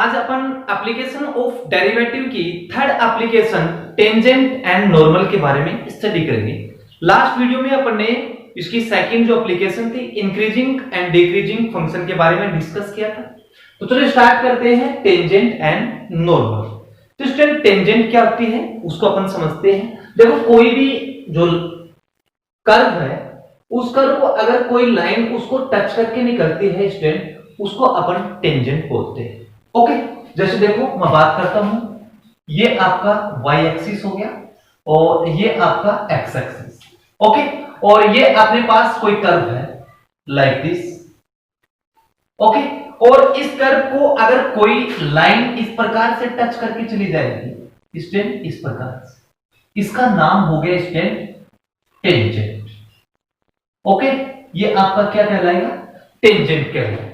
आज अपन application of derivative की third application tangent and normal के बारे में स्टडी करेंगे। लास्ट वीडियो में अपन ने इसकी सेकंड जो एप्लीकेशन थी इंक्रीजिंग एंड डिक्रीजिंग फंक्शन के बारे में डिस्कस किया था। तो चलिए स्टार्ट करते हैं टेंजेंट एंड नॉर्मल। तो स्टूडेंट टेंजेंट क्या होती है उसको अपन समझते हैं। देखो कोई भी जो कर्व है उस कर्व को अगर कोई लाइन उसको टच करके निकलती है स्टूडेंट उसको अपन टेंजेंट बोलते हैं। ओके, जैसे देखो मैं बात करता हूं, ये आपका y एक्सिस हो गया और ये आपका x एक्सिस। ओके, और ये अपने पास कोई कर्व है लाइक दिस। ओके, और इस कर्व को अगर कोई लाइन इस प्रकार से टच करके चली जाएगी स्टूडेंट इस प्रकार से, इसका नाम हो गया स्टूडेंट टेंजेंट। ओके, ये आपका क्या कहलाएगा? टेंजेंट कहलाएगा।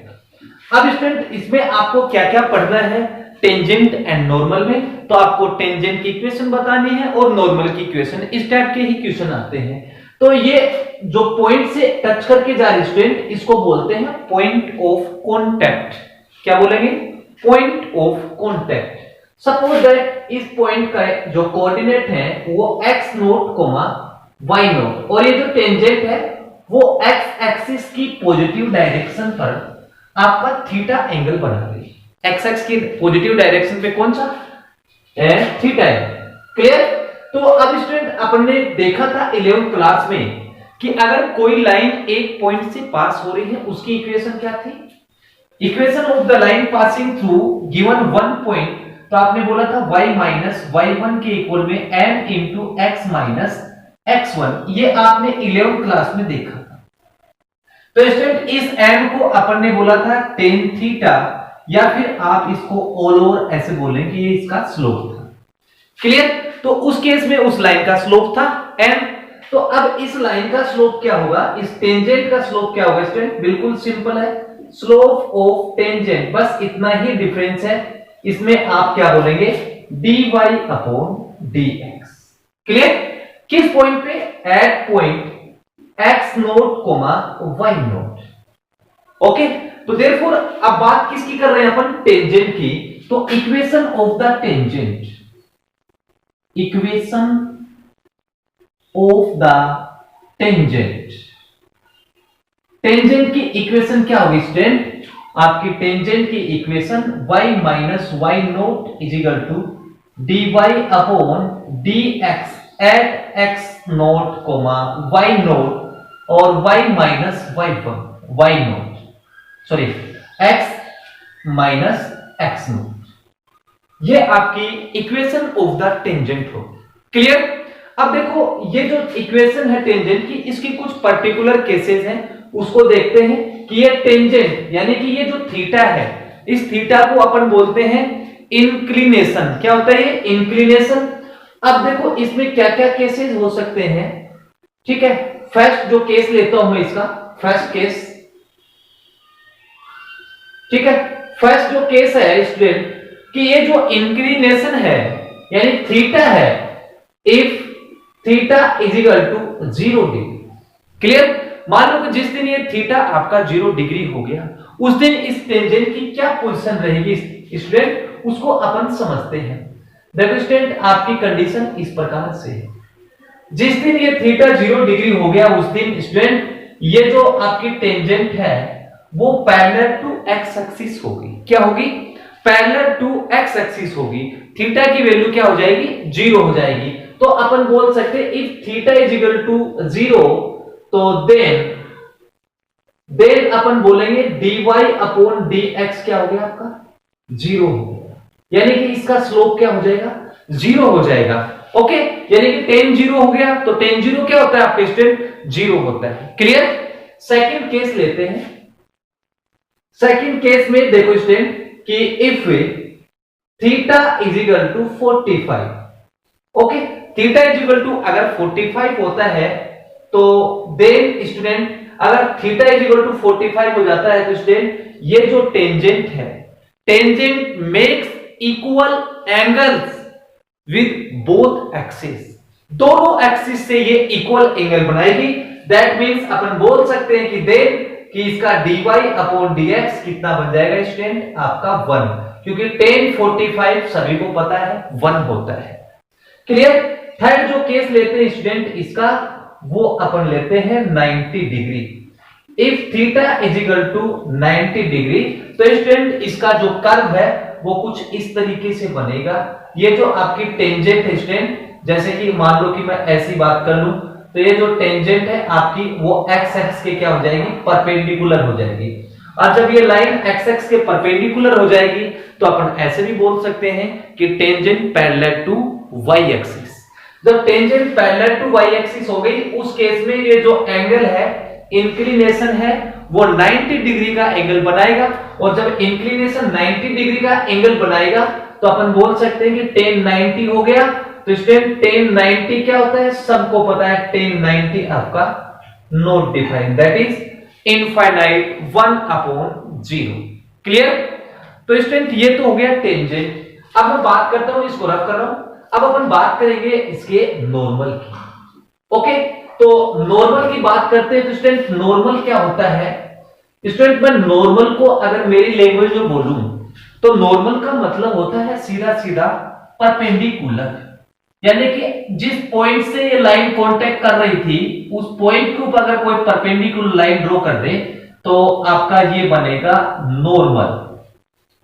अब स्टूडेंट इसमें आपको क्या क्या पढ़ना है टेंजेंट एंड नॉर्मल में, तो आपको टेंजेंट की इक्वेशन बतानी है और नॉर्मल की इक्वेशन, इस टाइप के ही क्वेश्चन आते हैं। तो ये जो पॉइंट से टच करके जा रहे स्टूडेंट इसको बोलते हैं पॉइंट ऑफ कांटेक्ट। क्या बोलेंगे? Point of contact. Suppose that इस पॉइंट का जो कोऑर्डिनेट है वो x नोट y नोट और ये जो टेंजेंट है वो x एक्सिस की पॉजिटिव डायरेक्शन पर आपका थीटा एंगल बना रही है। x एक्सिस की पॉजिटिव डायरेक्शन पे कौन सा थीटा है। क्लियर? तो अब स्टूडेंट अपन ने देखा था 11th क्लास में कि अगर कोई लाइन एक पॉइंट से पास हो रही है उसकी इक्वेशन क्या थी? Equation of the line passing through given one point, तो आपने बोला था y माइनस y1 के इक्वल में m into x minus x1। ये आपने 11th क्लास में देखा था। तो स्टूडेंट इस m को अपन ने बोला था टेन थीटा, या फिर आप इसको ऑल ओवर ऐसे बोलें कि ये इसका स्लोप था। क्लियर? तो उस केस में उस लाइन का स्लोप था m। तो अब इस लाइन का स्लोप क्या होगा? इस टेंजेंट का स्लोप क्या होगा स्टूडेंट? बिल्कुल सिंपल है, स्लोप ऑफ टेंजेंट, बस इतना ही डिफरेंस है। इसमें आप क्या बोलेंगे? dy upon dx। क्लियर? किस पॉइंट पे? At point x naught y naught. Okay, तो देयरफॉर अब बात किसकी कर रहे हैं अपन? टेंजेंट की। तो equation of the tangent, equation of the tangent, tangent की इक्वेशन क्या होगी स्टूडेंट? आपकी टेंजेंट की equation y minus y naught is equal to dy upon dx at x naught y naught और y minus y naught, sorry x minus x naught. ये आपकी equation of the tangent हो। Clear? अब देखो ये जो equation है tangent की, इसकी कुछ पर्टिकुलर केसेस हैं, उसको देखते हैं कि ये टेंजेंट यानी कि ये जो थीटा है, इस थीटा को अपन बोलते हैं इंक्लिनेशन। क्या होता है ये? इंक्लिनेशन। अब देखो इसमें क्या क्या केसेस हो सकते हैं। ठीक है, फर्स्ट जो केस लेता हूं मैं इसका, फर्स्ट केस, ठीक है, फर्स्ट जो केस है स्टूडेंट कि ये जो इंक्लिनेशन है यानी थीटा है, if theta is equal to 0 degree. Clear? मान लो कि जिस दिन ये थीटा आपका 0 डिग्री हो गया उस दिन इस टेंजेंट की क्या पोजीशन रहेगी स्टूडेंट, उसको अपन समझते हैं। देखो स्टूडेंट आपकी कंडीशन इस प्रकार से है, जिस दिन ये थीटा 0 डिग्री हो गया उस दिन स्टूडेंट ये जो आपकी टेंजेंट है वो पैरेलल टू x एक्सिस होगी। क्या होगी? पैरेलल टू x एक्सिस होगी। थीटा की वैल्यू क्या हो जाएगी? 0 हो जाएगी। तो अपन बोल सकते हैं if theta is equal to 0 तो देन अपन बोलेंगे dy अपॉन dx क्या हो गया आपका? 0 हो गया, यानी कि इसका स्लोप क्या हो जाएगा? 0 हो जाएगा। ओके, यानी कि tan 0 हो गया तो tan 0 क्या होता है आपके स्टूडेंट? 0 होता है। क्लियर? सेकंड केस लेते हैं। सेकंड केस में देखो स्टूडेंट कि if theta is equal to 45, okay, theta is equal to अगर 45 होता है तो देन स्टूडेंट अगर थीटा इज इक्वल टू 45 हो जाता है तो स्टूडेंट ये जो टेंजेंट है, tangent makes equal angles with both axis. दोनों एक्सिस से ये इक्वल एंगल बनाएगी। दैट मींस अपन बोल सकते हैं कि देन कि इसका dy अपॉन dx कितना बन जाएगा स्टूडेंट? आपका 1। क्योंकि 10 45 सभी को पता है 1 होता है। क्लियर। थर्ड जो केस लेते हैं स्टूडेंट इसका, वो अपन लेते हैं 90 degree. If theta is equal to 90 degree, तो स्टूडेंट इसका जो कर्व है वो कुछ इस तरीके से बनेगा। ये जो आपकी टेंजेंट है स्टूडेंट, जैसे कि मान लो कि मैं ऐसी बात कर लूं, तो ये जो टेंजेंट है आपकी वो एक्स एक्स के क्या हो जाएगी, परपेंडिकुलर हो जाएगी। और जब ये लाइन एक्स एक्स के परपेंडिकुलर हो जाएगी तो अपन ऐसे भी बोल सकते हैं कि tangent parallel to y axis. जब tangent parallel to y axis हो गई, उस केस में ये जो एंगल है, इंक्लिनेशन है, वो 90 डिग्री का एंगल बनाएगा। और जब इंक्लिनेशन 90 डिग्री का एंगल बनाएगा तो अपन बोल सकते हैं कि tan 90 हो गया। तो स्टूडेंट tan 90 क्या होता है, सबको पता है tan 90 आपका not defined, that is infinite 1/0। Clear. तो स्टूडेंट ये तो हो गया टेंजेंट। अब मैं बात करता हूं, इसको रफ कर रहा हूं। अब अपन बात करेंगे इसके नॉर्मल की। ओके, तो नॉर्मल की बात करते हैं। तो स्टूडेंट नॉर्मल क्या होता है, स्टूडेंट मैं नॉर्मल को अगर मेरी लैंग्वेज में बोलूं तो नॉर्मल का मतलब होता है सीधा सीधा परपेंडिकुलर, यानी कि जिस पॉइंट से ये लाइन कांटेक्ट कर रही थी उस पॉइंट के ऊपर अगर कोई परपेंडिकुलर लाइन ड्रॉ कर दे तो आपका ये बनेगा नॉर्मल।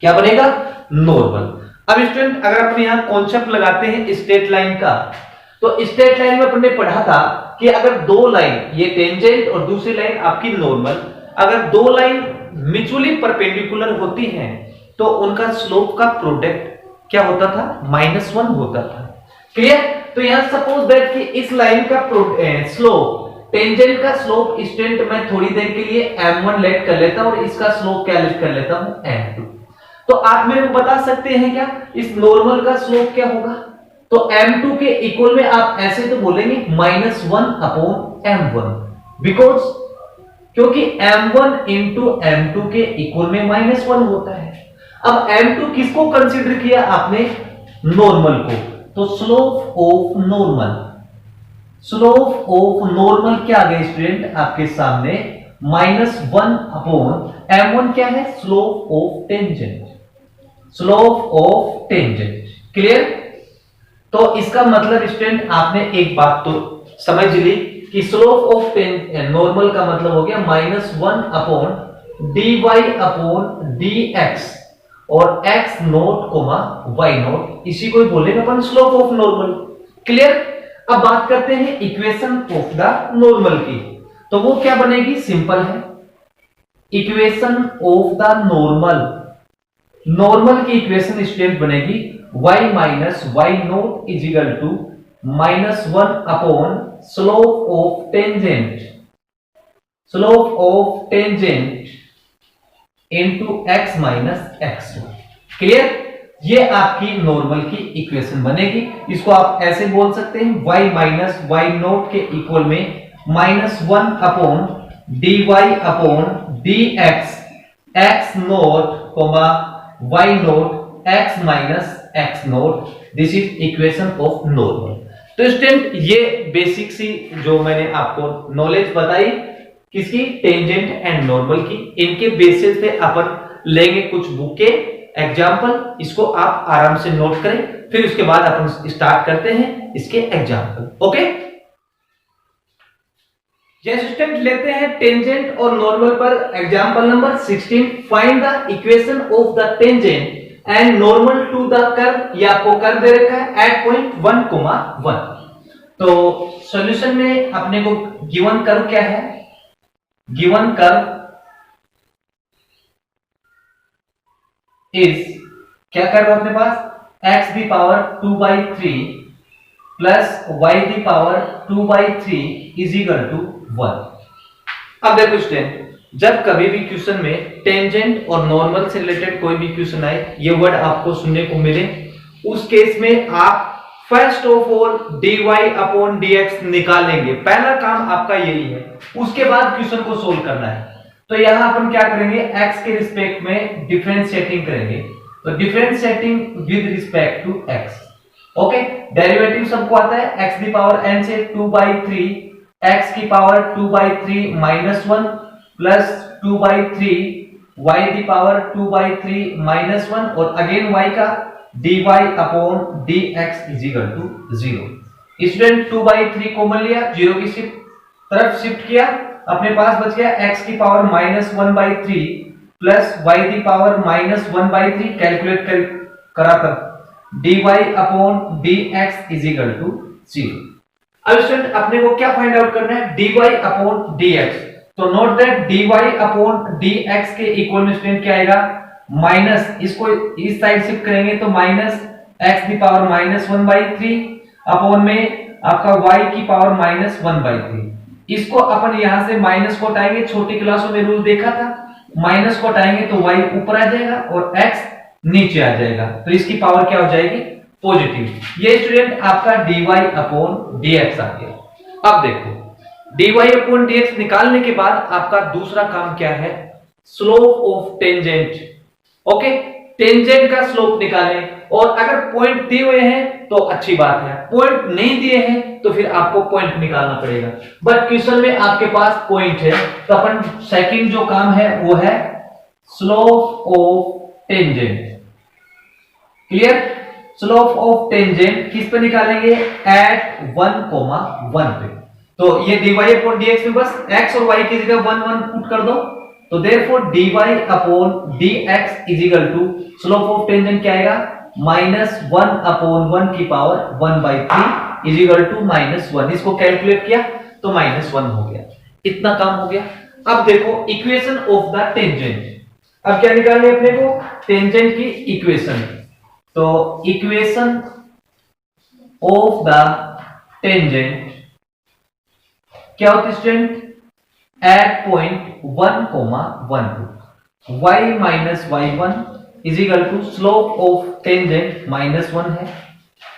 क्या बनेगा, नॉर्मल। अब स्टूडेंट अगर अपन यहां कॉन्सेप्ट लगाते हैं स्ट्रेट लाइन का, तो स्ट्रेट लाइन में अपन ने पढ़ा था कि अगर दो लाइन, ये टेंजेंट और दूसरी लाइन आपकी नॉर्मल, अगर दो लाइन म्यूचुअली परपेंडिकुलर होती हैं तो उनका स्लोप का प्रोडक्ट क्या होता था, -1 होता था। क्लियर। तो यहां सपोज दैट कि इस लाइन का स्लोप, टेंजेंट का स्लोप स्टूडेंट मैं थोड़ी देर के लिए m1 लेट कर लेता हूं और इसका स्लोप क्या लेट कर लेता हूं, m2। तो आप मेरे को बता सकते हैं क्या इस नॉर्मल का स्लोप क्या होगा? तो m2 के इक्वल में आप ऐसे तो बोलेंगे -1/m1, बिकॉज क्योंकि m1 इंटू m2 के इक्वल में -1 होता है। अब m2 किसको कंसीडर किया आपने, नॉर्मल को, तो slope of normal, slope of normal क्या आ गया स्टूडेंट आपके सामने, -1/m1 क्या है, slope of tangent, slope of tangent. Clear. तो इसका मतलब स्टूडेंट आपने एक बात तो समझ ली कि स्लोप ऑफ नॉर्मल का मतलब हो गया -1/dy/dx और x नोट y नोट, इसी को बोलेंगे अपन स्लोप ऑफ नॉर्मल। क्लियर। अब बात करते हैं इक्वेशन ऑफ द नॉर्मल की, तो वो क्या बनेगी, सिंपल है। Equation of the normal, normal की इक्वेशन स्टूडेंट बनेगी y minus y naught is equal to -1 slope of tangent, slope of tangent into x minus x। Clear. ये आपकी नॉर्मल की इक्वेशन बनेगी। इसको आप ऐसे बोल सकते हैं y माइनस y नोट के इक्वल में -1/dy/dx x naught y note x minus x note, this is equation of normal. तो स्टूडेंट ये बेसिक सी जो मैंने आपको नॉलेज बताई किसकी, टेंजेंट एंड नॉर्मल की, इनके बेसिस पे अपन लेंगे कुछ बुक के एग्जाम्पल, इसको आप आराम से नोट करें, फिर उसके बाद अपन स्टार्ट करते हैं इसके एग्जाम्पल। ओके, जैसे स्टूडेंट लेते हैं टेंजेंट और नॉर्मल पर example number 16, find the equation of the tangent and normal to the curve. ये आपको कर्व दे रखा है एट पॉइंट 1,1। तो सॉल्यूशन में अपने को गिवन कर्व क्या है, गिवन कर्व इज, क्या कर्व अपने पास, x the power 2/3 plus y the power 2/3 is equal to 1। अब देखो स्टूडेंट, जब कभी भी क्वेश्चन में टेंजेंट और नॉर्मल से रिलेटेड कोई भी क्वेश्चन आए, ये वर्ड आपको सुनने को मिले, उस केस में आप फर्स्ट ऑफ ऑल dy/dx निकालेंगे। पहला काम आपका यही है, उसके बाद क्वेश्चन को सोल्व करना है। तो यहां अपन क्या करेंगे, x के रिस्पेक्ट में डिफरेंशिएटिंग करेंगे, तो differentiating with respect to x। Okay, derivative सबको आता है, x दी पावर n से 2/3, x की power 2/3 -1 plus 2/3 y the power 2/3 minus 1 और अगेन y का dy upon dx is equal to 0। Student 2/3 common लिया, 0 की तरफ शिफ्ट किया, अपने पास बच गया x की power -1/3 plus y the power -1/3 calculate करा कर dy upon dx is equal to 0। अब स्टूडेंट अपने को क्या फाइंड आउट करना है, dy अपॉन dx। तो note that dy upon dx के इक्वल में स्टूडेंट क्या आएगा, माइनस, इसको इस साइड शिफ्ट करेंगे तो माइनस x की पावर -1/3 अपॉन में आपका y की पावर -1/3। इसको अपन यहां से माइनस को हटाएंगे, छोटी क्लासों में रूल देखा था, माइनस को हटाएंगे तो y ऊपर आ जाएगा और x नीचे आ जाएगा, तो इसकी पावर क्या हो जाएगी, पॉजिटिव। ये स्टूडेंट आपका dy अपॉन dx आ गया। अब देखो dy अपॉन dx निकालने के बाद आपका दूसरा काम क्या है, slope of tangent. Okay, tangent का स्लोप निकालें, और अगर पॉइंट दिए हुए हैं तो अच्छी बात है, पॉइंट नहीं दिए हैं तो फिर आपको पॉइंट निकालना पड़ेगा। बट क्वेश्चन में आपके पास पॉइंट है, तो अपन सेकंड जो काम है वो है slope of tangent. Clear, slope of tangent किस पे निकालेंगे, एट 1,1 पे। तो ये dy अपॉन dx में बस x और y की जगह 1 1 पुट कर दो, तो therefore dy upon dx is equal to slope of tangent क्या आएगा, -1 अपॉन 1 की पावर 1/3 इज इक्वल टू -1। इसको कैलकुलेट किया तो -1 हो गया, इतना काम हो गया। अब देखो इक्वेशन ऑफ द टेंजेंट, अब क्या निकालनी है अपने को, टेंजेंट की इक्वेशन। तो इक्वेशन ऑफ द टेंजेंट क्या होती है student, at point 1,1 y minus y1 is equal to slope of tangent -1 है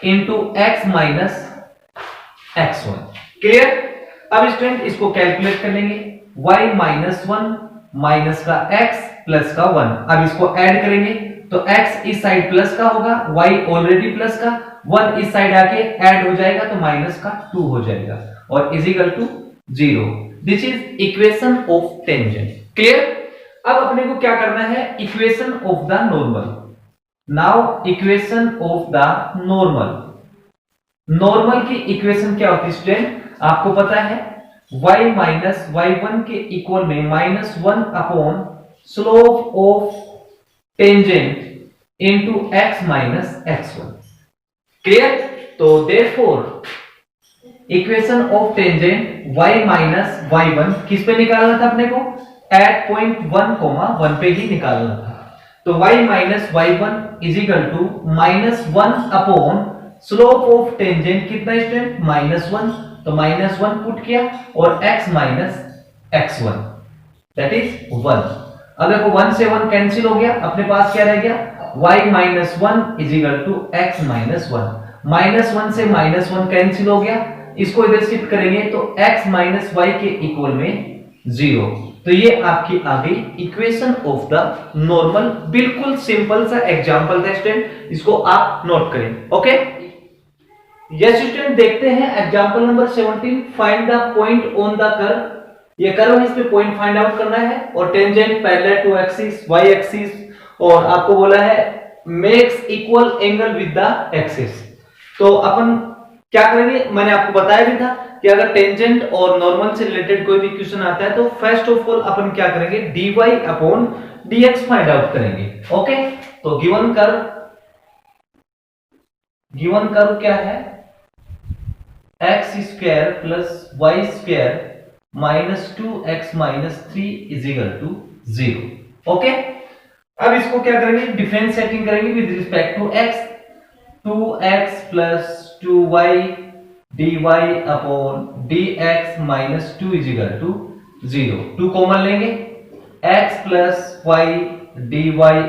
into x minus x1। Clear, अब स्टूडेंट इसको कैलकुलेट कर लेंगे, y -1 माइनस का x प्लस का 1। अब इसको ऐड करेंगे तो x इस साइड प्लस का होगा, y ऑलरेडी प्लस का, 1 इस साइड आके ऐड हो जाएगा तो माइनस का 2 हो जाएगा और is equal to 0। This is equation of tangent. Clear, अब अपने को क्या करना है, equation of the normal. Now equation of the normal, normal की इक्वेशन क्या होती है स्टूडेंट, आपको पता है y माइनस y1 के इक्वल में -1 upon slope of tangent into x minus x1। Clear, तो therefore equation of tangent y minus y1 किस पे निकालना था अपने को, एट पॉइंट 1,1 पे ही निकालना था। तो y minus y1 is equal to -1 upon slope of tangent कितना स्टूडेंट, -1, तो -1 पुट किया और x minus x1 that is 1। अब देखो 1 से 1 कैंसिल हो गया, अपने पास क्या रह गया, y minus 1 is equal to x minus 1। -1 से -1 कैंसिल हो गया, इसको इधर शिफ्ट करेंगे तो x माइनस y के इक्वल में 0। तो ये आपकी आ गई इक्वेशन ऑफ द नॉर्मल। बिल्कुल सिंपल सा एग्जांपल था स्टूडेंट, इसको आप नोट करें। ओके, यस स्टूडेंट, देखते हैं example number 17, find the point on the curve. ये कर्व है, इस पे पॉइंट फाइंड आउट करना है और tangent parallel to axis y axis, और आपको बोला है makes equal angle with the axis. तो अपन क्या करेंगे, मैंने आपको बताया भी था कि अगर टेंजेंट और नॉर्मल से रिलेटेड कोई भी क्वेश्चन आता है तो फर्स्ट ऑफ ऑल अपन क्या करेंगे, dy upon dx find out करेंगे। ओके, तो गिवन कर्व क्या है, x square plus y square minus 2x minus 3 is equal to 0। Okay, अब इसको क्या करेंगे, डिफरेंशिएटिंग करेंगे with respect to x, 2x plus 2y dy upon dx minus 2 is equal to 0। 2 common लेंगे, x plus y dy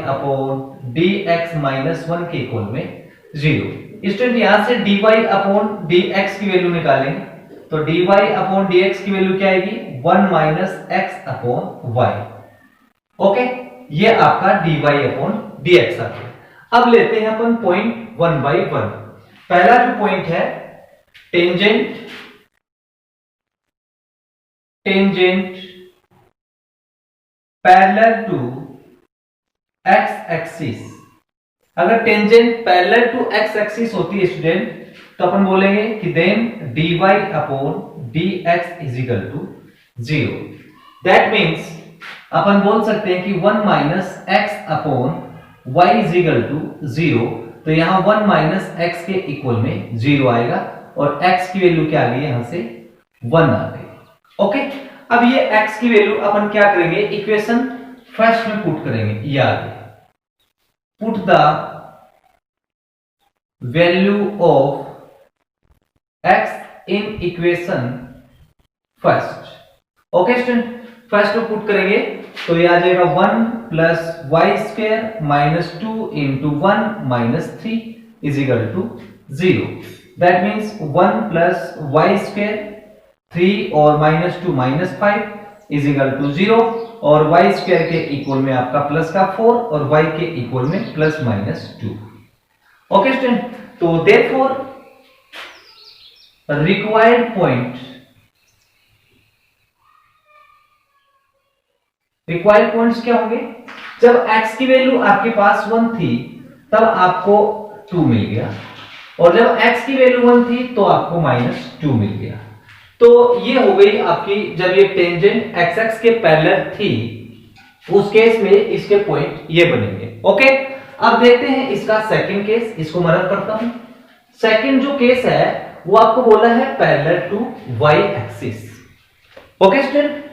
upon dx minus 1 के equal में 0। Student यहां से dy अपॉन dx की वैल्यू निकालेंगे, तो dy अपॉन dx की value क्या आएगी, 1 minus x upon y। Okay, ये आपका dy अपॉन dx आ गया। अब लेते हैं अपन पॉइंट 1 by 1। पहला जो पॉइंट है tangent parallel to x axis, अगर tangent parallel to x axis होती है स्टूडेंट, तो अपन बोलेंगे कि then dy upon dx is equal to 0। That means अपन बोल सकते हैं कि 1 minus x upon y is equal to 0। तो यहां 1 माइनस एक्स के इक्वल में 0 आएगा और x की वैल्यू क्या आ गई, यहां से 1 आ गई। ओके, अब ये x की वैल्यू अपन क्या करेंगे, इक्वेशन फर्स्ट में पुट करेंगे। ये आ गई, put the value of x in equation first. Okay student, first में पुट करेंगे तो ये आ जाएगा 1 plus y square minus 2 into 1 minus 3 is equal to 0। That means 1 plus y square 3 और minus 2 minus 5 is equal to 0, और Y square के equal में आपका प्लस का 4 और वाई के इक्वल में प्लस माइनस 2। ओके स्टूडेंट, तो देयरफॉर रिक्वायर्ड पॉइंट्स क्या होंगे, जब x की वैल्यू आपके पास 1 थी तब आपको 2 मिल गया, और जब x की वैल्यू 1 थी तो आपको माइनस 2 मिल गया। तो ये हो गई आपकी, जब ये टेंजेंट x के पैरेलल थी उस केस में इसके पॉइंट ये बनेंगे। ओके, अब देखते हैं इसका सेकंड केस, इसको मदद करता हूं। सेकंड जो केस है वो आपको बोला है parallel to y axis. Okay student,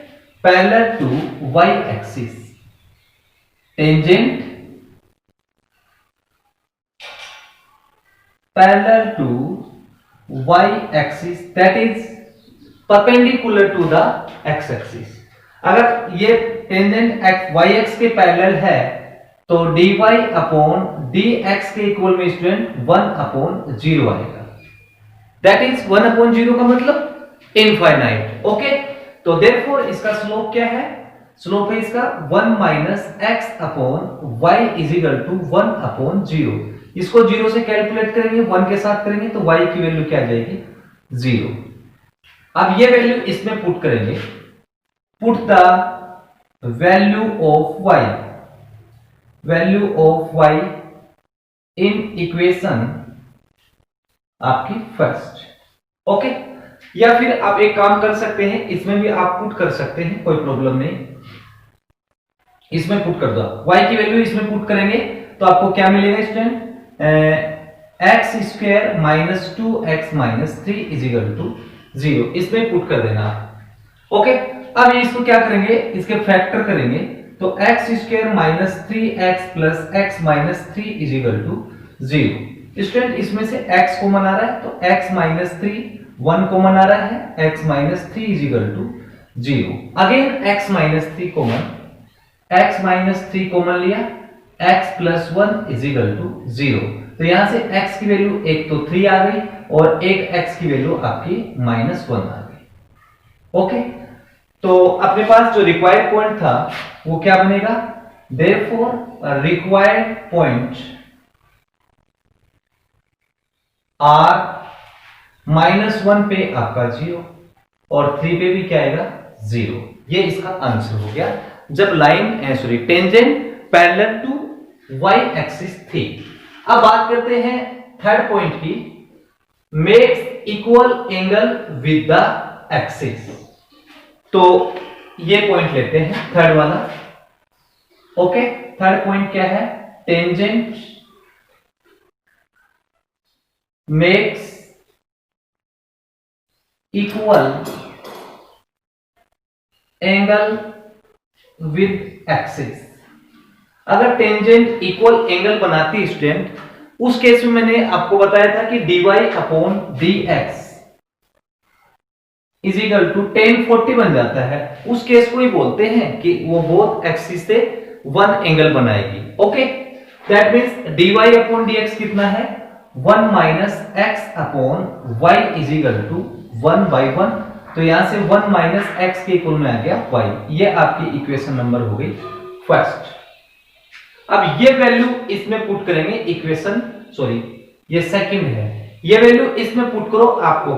parallel to y axis, tangent parallel to y axis that is perpendicular to the x axis. अगर ये टेंजेंट y एक्स के पैरेलल है तो dy अपॉन dx के इक्वल में स्टूडेंट 1 अपॉन 0 आएगा। That is 1 upon 0 का मतलब इनफाइनाइट। ओके, तो देयरफॉर इसका स्लोप क्या है, स्लोप है इसका 1 minus x upon y is equal to 1 upon 0। इसको 0 से कैलकुलेट करेंगे, 1 के साथ करेंगे तो y की वैल्यू क्या आ जाएगी, 0। अब ये वैल्यू इसमें पुट करेंगे, put the value of y in equation आपकी फर्स्ट। ओके, या फिर आप एक काम कर सकते हैं, इसमें भी आप पुट कर सकते हैं, कोई प्रॉब्लम नहीं, इसमें पुट कर दो। y की वैल्यू इसमें पुट करेंगे तो आपको क्या मिलेगा student, x square minus 2x minus 3 is equal to 0, इसमें पुट कर देना आप। ओके, अब इसको क्या करेंगे, इसके फैक्टर करेंगे तो x square minus 3x plus x minus 3 is equal to 0। Student, इसमें से x कॉमन आ रहा है तो x माइनस 3, 1 कॉमन आ रहा है, x minus 3 is equal to 0। Again x minus 3 common, x minus 3 common लिया, x plus 1 is equal to 0। तो यहां से x की वैल्यू एक तो 3 आ गई और एक x की वैल्यू आपकी माइनस 1 आ गई। ओके, तो अपने पास जो रिक्वायर्ड पॉइंट था वो क्या बनेगा, देयरफॉर रिक्वायर्ड पॉइंट आर -1 पे आपका 0 और 3 पे भी क्या आएगा, 0। ये इसका आंसर हो गया जब line tangent parallel to y axis थी। अब बात करते हैं थर्ड पॉइंट की, makes equal angle with the axis. तो ये पॉइंट लेते हैं थर्ड वाला। ओके, थर्ड पॉइंट क्या है, tangent makes equal angle with axis। अगर टेंजेंट इक्वल एंगल बनाती है स्टूडेंट, उस केस में मैंने आपको बताया था कि dy upon dx is equal to tan 40 बन जाता है। उस केस को ही बोलते हैं कि वो बोथ एक्सिस से 1 एंगल बनाएगी। Okay, that means dy upon dx कितना है, 1 minus x upon y is equal to 1/1। तो यहां से 1 माइनस एक्स के इक्वल में आ गया y। ये आपकी इक्वेशन नंबर हो गई फर्स्ट। अब ये वैल्यू इसमें पुट करेंगे, इक्वेशन ये सेकंड है, ये वैल्यू इसमें पुट करो आपको,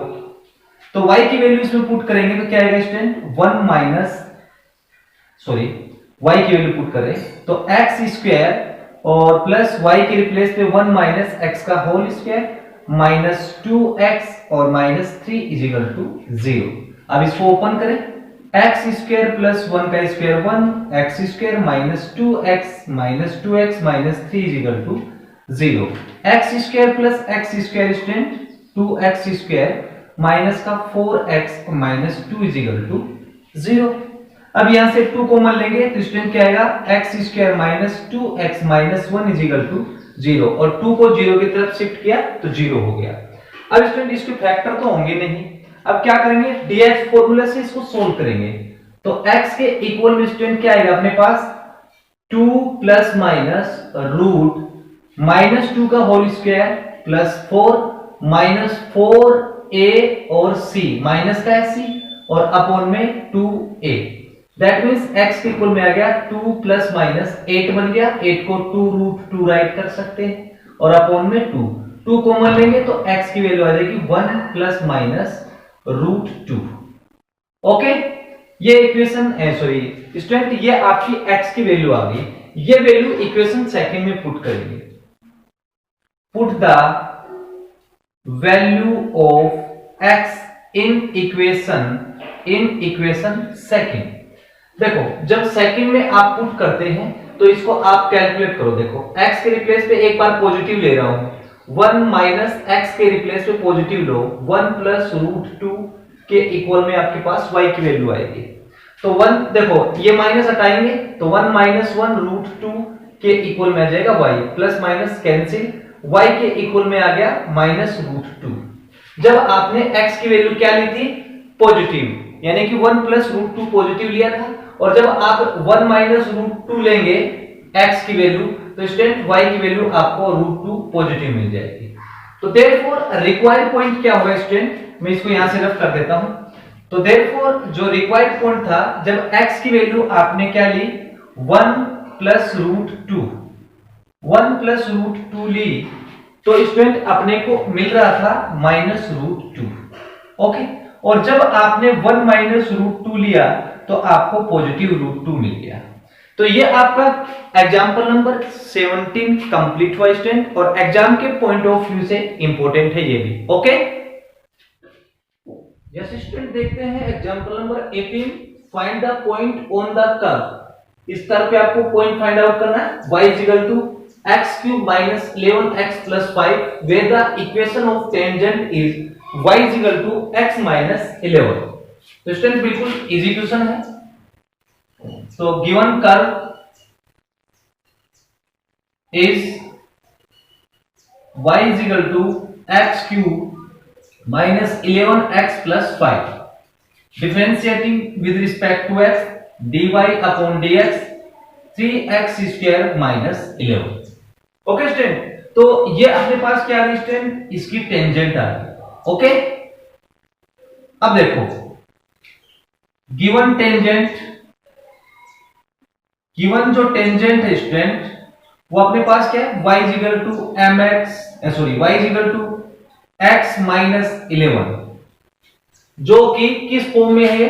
तो y की वैल्यू इसमें पुट करेंगे तो क्या आएगा स्टूडेंट, 1 माइनस y की वैल्यू पुट करें तो x स्क्वायर और प्लस y के रिप्लेस पे 1 माइनस एक्स का होल स्क्वायर माइनस 2x और माइनस 3 इज इक्वल टू 0। अब इसको ओपन करें, एक्स स्क्वायर प्लस 1 का square 1 x square minus 2x minus 2x minus 3 is equal to 0। X square plus x square student 2x square minus का 4x minus 2 is equal to 0। अब यहां से 2 common लेंगे तो स्टूडेंट क्या आएगा, x square minus 2x minus 1 is equal to 0 और 2 को 0 की तरफ शिफ्ट किया तो 0 हो गया। अब स्टूडेंट इसके फैक्टर तो होंगे नहीं, अब क्या करेंगे, dx फॉर्मूला से इसको सोल्व करेंगे। तो x के इक्वल में स्टूडेंट क्या आएगा अपने पास 2 प्लस माइनस रूट माइनस 2 का whole square plus 4 minus 4a और c माइनस का है c और अपॉन में 2a। दैट मींस x के इक्वल में आ गया 2 प्लस माइनस 8 बन गया, 8 को 2 रूट 2 राइट कर सकते हैं और अपॉन में 2 कॉमन लेंगे तो x की वैल्यू आ जाएगी 1 प्लस माइनस रूट 2। ओके, ये इक्वेशन सॉरी स्टूडेंट ये आपकी x की वैल्यू आ गई, ये वैल्यू इक्वेशन सेकंड में पुट करेंगे। Put the value of x in equation second. देखो जब सेकंड में आप पुट करते हैं तो इसको आप कैलकुलेट करो। देखो x के रिप्लेस पे एक बार पॉजिटिव ले रहा हूं, 1 माइनस एक्स के रिप्लेस पे पॉजिटिव लो, 1 प्लस रूट 2 के इक्वल में आपके पास y की वैल्यू आएगी। तो 1 देखो ये माइनस हटाएंगे तो 1 माइनस 1 रूट 2 के इक्वल में आ जाएगा y, plus minus cancel, y के इक्वल में आ गया माइनस रूट 2। जब आपने x की वैल्यू क्या ली थी, पॉजिटिव, यानी कि 1 प्लस रूट 2 पॉजिटिव लिया था, और जब आप 1 माइनस रूट 2 लेंगे x की वैल्यू तो स्टूडेंट y की वैल्यू आपको रूट 2 पॉजिटिव मिल जाएगी। तो देयरफॉर रिक्वायर्ड पॉइंट क्या होगा स्टूडेंट, मैं इसको यहां से रफ कर देता हूं। तो देयरफॉर जो रिक्वायर्ड पॉइंट था, जब x की वैल्यू आपने क्या ली 1 प्लस रूट 2, 1 प्लस रूट 2 ली तो स्टूडेंट अपने को मिल रहा था माइनस रूट 2। ओके, और जब आपने 1 माइनस रूट 2 लिया तो आपको पॉजिटिव रूट 2 मिल गया। तो ये आपका एग्जांपल नंबर 17 कंप्लीट हुआ स्टूडेंट, और एग्जाम के पॉइंट ऑफ व्यू से इंपॉर्टेंट है ये भी। ओके, यस स्टूडेंट देखते हैं example number 18, find the point on the curve. इस कर्व पे आपको पॉइंट फाइंड आउट करना है, y x cube minus 11x plus 5 where the equation of tangent is y is equal to x minus 11। तो student बिल्कुल easy question है। तो given curve is y is equal to x cube minus 11x plus 5, differentiating with respect to x dy upon dx 3x square minus 11। Okay student, तो ये अपने पास क्या आ रही student, इसकी टेंजेंट आ रही। ओके, अब देखो गिवन टेंजेंट, गिवन जो टेंजेंट है स्टूडेंट वो अपने पास क्या है, y is equal to mx y is equal to x minus 11, जो कि किस फॉर्म में है,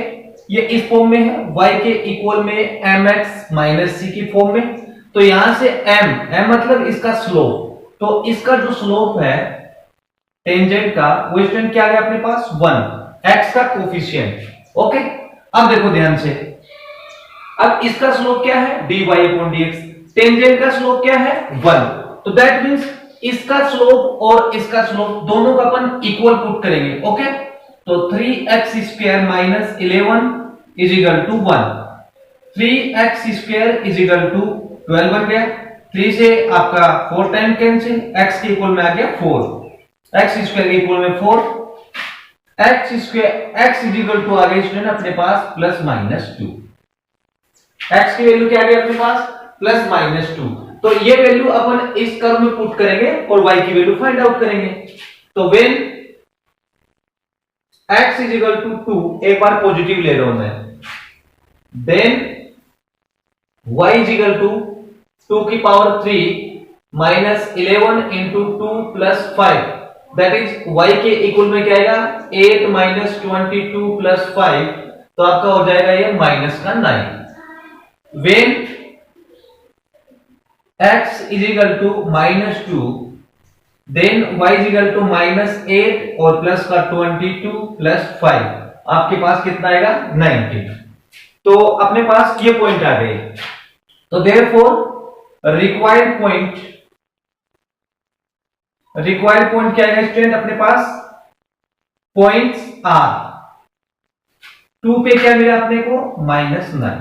ये इस फॉर्म में है, y के इक्वल में mx माइनस c की फॉर्म में। तो यहां से m मतलब इसका स्लोप, तो इसका जो स्लोप है टेंजेंट का वो स्टूडेंट क्या है अपने पास 1, x का कोफिशिएंट। ओके, अब देखो ध्यान से, अब इसका स्लोप क्या है dy अपॉन dx, टेंजेंट का स्लोप क्या है 1, तो दैट मींस इसका स्लोप और इसका स्लोप दोनों का अपन इक्वल पुट करेंगे। ओके, तो 3x square minus 11 is equal to 1, 3x square is equal to 12 बन गया, 3 से आपका 4 टाइम कैंसिल, x के इक्वल में आ गया 4, x स्क्वायर के इक्वल में 4, x square x is equal to आ गया स्टूडेंट अपने पास प्लस माइनस 2, x की वैल्यू क्या आ गई अपने पास प्लस माइनस 2। तो ये वैल्यू अपन इस कर्व में पुट करेंगे और y की वैल्यू फाइंड आउट करेंगे। तो when x is equal to 2, एक बार पॉजिटिव ले रहा हूं मैं, then y is equal to 2 की power 3 minus 11 into 2 plus 5, that is y के इक्वल में क्या आएगा 8 माइनस 22 प्लस 5, तो आपका हो जाएगा ये माइनस का 9। When x is equal to -2, then y is equal to -8 और प्लस का 22 प्लस 5, आपके पास कितना आएगा 19। तो अपने पास ये पॉइंट आ गए। तो देयरफॉर रिक्वायर्ड पॉइंट क्या है स्टूडेंट, अपने पास पॉइंट्स आर 2 पे क्या मिला अपने को -9,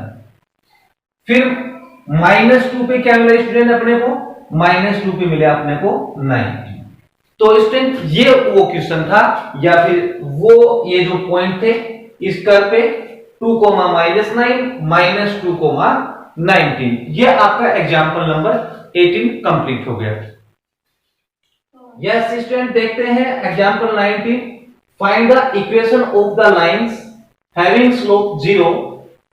फिर -2 पे क्या मिला स्टूडेंट अपने को -2 पे मिला अपने को 19। तो स्टूडेंट ये वो क्वेश्चन था या फिर वो ये जो पॉइंट थे इस कर्व पे 2, -9 -2, -19, ये आपका एग्जांपल नंबर 18 कंप्लीट हो गया। यस स्टूडेंट, देखते हैं example 19। Find the equation of the lines having slope 0,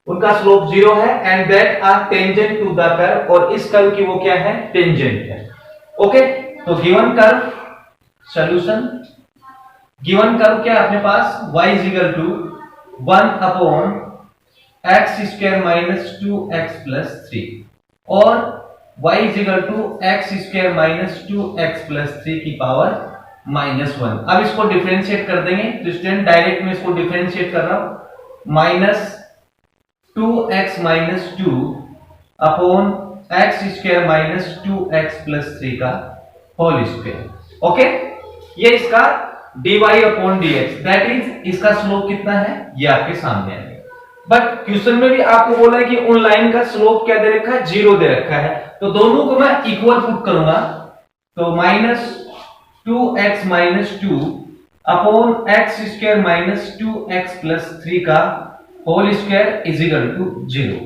उनका स्लोप 0 है, and that are tangent to the curve, और इस कर्व की वो क्या है टेंजेंट है। ओके, तो given curve solution, given curve क्या अपने पास y is equal to 1 upon x square minus 2x plus 3 और y is equal to x square minus 2x plus 3 की पावर -1। अब इसको डिफरेंशिएट कर देंगे, तो स्टूडेंट डायरेक्ट में इसको डिफरेंशिएट कर रहा हूं, -2x minus 2 upon x square minus 2x plus 3 का होल स्क्वायर। ओके, ये इसका dy upon dx, that is इसका स्लोप कितना है ये आपके सामने है। बट क्वेश्चन में भी आपको बोला है कि उन लाइन का स्लोप क्या दे रखा है 0 दे रखा है, तो दोनों को मैं इक्वल पुट करूंगा, तो -2x minus 2 upon x square minus 2x plus 3 का whole square is equal to 0।